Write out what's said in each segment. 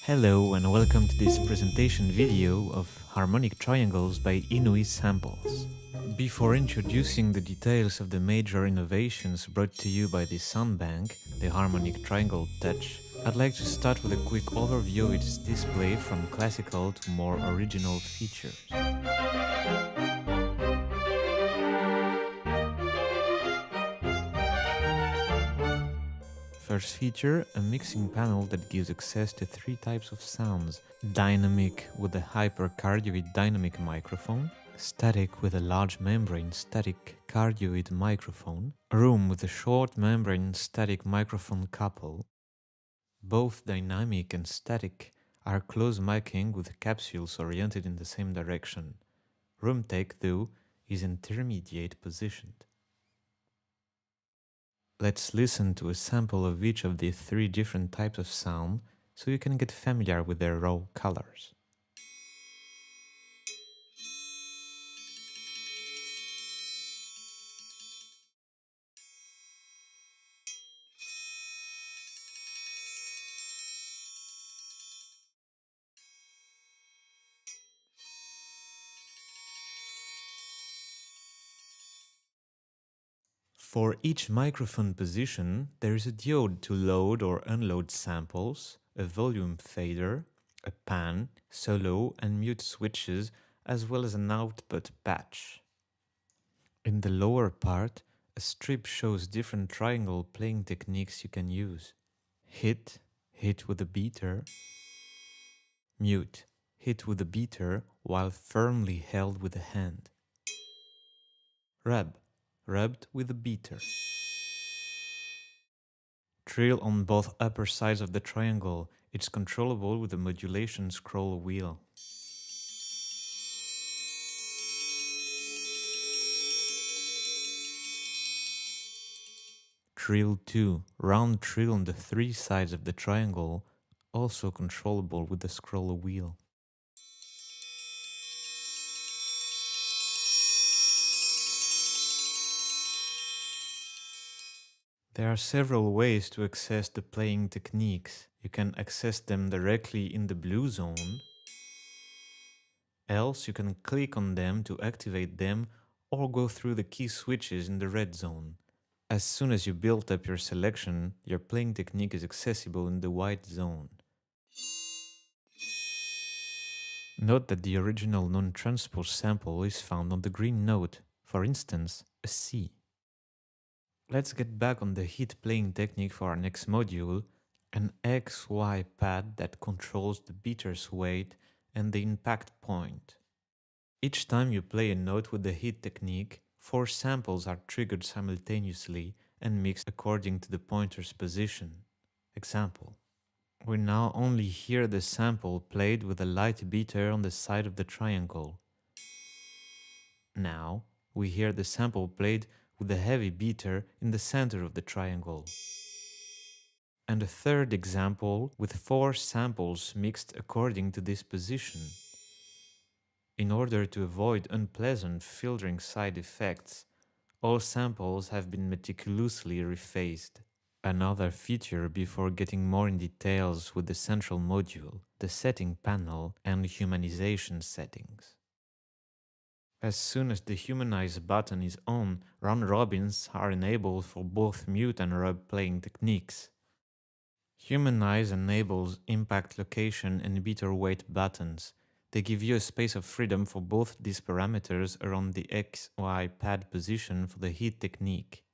Hello and welcome to this presentation video of Harmonic Triangles by Inouï samples. Before introducing the details of the major innovations brought to you by this sound bank, the Harmonic Triangle Touch, I'd like to start with a quick overview of its display from classical to more original features. First feature, a mixing panel that gives access to three types of sounds: dynamic with a hypercardioid dynamic microphone, static with a large membrane static cardioid microphone, room with a short membrane static microphone couple. Both dynamic and static are close miking with capsules oriented in the same direction. Room take, though, is intermediate positioned. Let's listen to a sample of each of the three different types of sound so you can get familiar with their raw colors. For each microphone position, there is a diode to load or unload samples, a volume fader, a pan, solo and mute switches, as well as an output patch. In the lower part, a strip shows different triangle playing techniques you can use. Hit with a beater. Mute, hit with a beater while firmly held with a hand. Rubbed with a beater. Trill on both upper sides of the triangle. It's controllable with a modulation scroll wheel. Trill 2, round trill on the three sides of the triangle, also controllable with the scroll wheel. There are several ways to access the playing techniques. You can access them directly in the blue zone, else you can click on them to activate them or go through the key switches in the red zone. As soon as you build up your selection, your playing technique is accessible in the white zone. Note that the original non-transposed sample is found on the green note, for instance, a C. Let's get back on the hit playing technique for our next module, an XY pad that controls the beater's weight and the impact point. Each time you play a note with the hit technique, 4 samples are triggered simultaneously and mixed according to the pointer's position. Example. We now only hear the sample played with a light beater on the side of the triangle. Now, we hear the sample played with a heavy beater in the center of the triangle. And a third example with 4 samples mixed according to this position. In order to avoid unpleasant filtering side effects, all samples have been meticulously rephased. Another feature before getting more in details with the central module, the setting panel and humanization settings. As soon as the Humanize button is on, round robins are enabled for both mute and rub playing techniques. Humanize enables impact location and beater weight buttons. They give you a space of freedom for both these parameters around the XY pad position for the hit technique.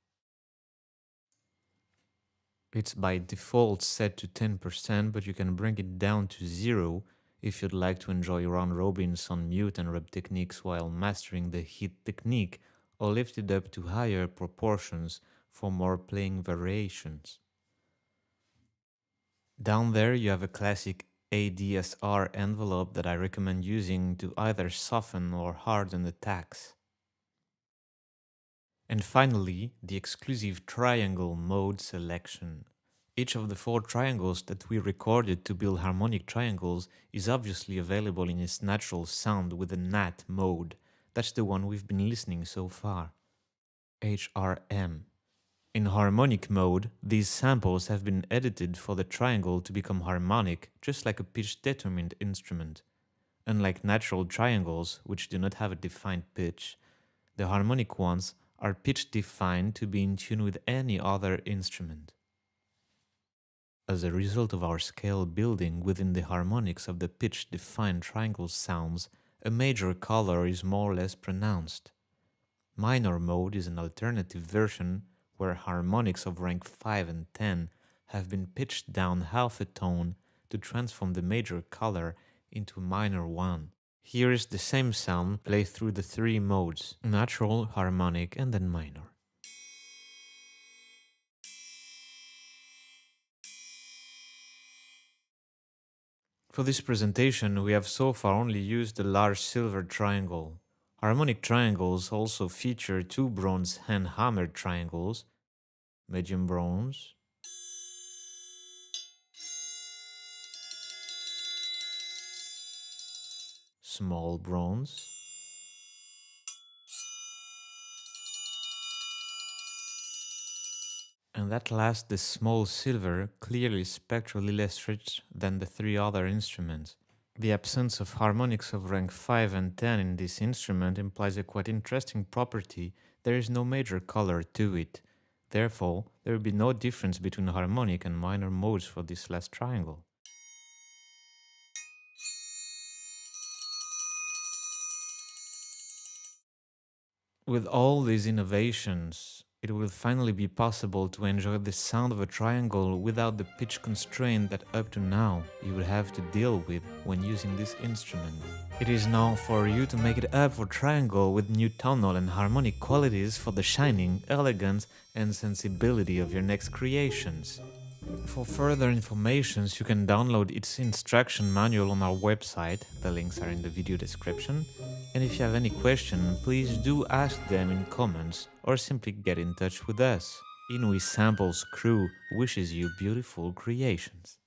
It's by default set to 10%, but you can bring it down to 0 if you'd like to enjoy round robins on mute and rub techniques while mastering the hit technique, or lift it up to higher proportions for more playing variations. Down there you have a classic ADSR envelope that I recommend using to either soften or harden attacks. And finally, the exclusive triangle mode selection. Each of the 4 triangles that we recorded to build harmonic triangles is obviously available in its natural sound with a NAT mode. That's the one we've been listening so far. HRM. In harmonic mode, these samples have been edited for the triangle to become harmonic, just like a pitch-determined instrument. Unlike natural triangles, which do not have a defined pitch, the harmonic ones are pitch-defined to be in tune with any other instrument. As a result of our scale building within the harmonics of the pitch-defined triangle sounds, a major color is more or less pronounced. Minor mode is an alternative version where harmonics of rank 5 and 10 have been pitched down half a tone to transform the major color into a minor one. Here is the same sound played through the three modes: natural, harmonic, and then minor. For this presentation, we have so far only used the large silver triangle. Harmonic triangles also feature two bronze hand-hammered triangles, medium bronze, small bronze, and at last the small silver, clearly spectrally less rich than the three other instruments. The absence of harmonics of rank 5 and 10 in this instrument implies a quite interesting property: there is no major color to it. Therefore, there will be no difference between harmonic and minor modes for this last triangle. With all these innovations, it will finally be possible to enjoy the sound of a triangle without the pitch constraint that up to now you would have to deal with when using this instrument. It is now for you to make it up for triangle with new tonal and harmonic qualities for the shining, elegance, and sensibility of your next creations. For further information, you can download its instruction manual on our website, the links are in the video description, and if you have any question, please do ask them in comments or simply get in touch with us. Inouï Samples crew wishes you beautiful creations.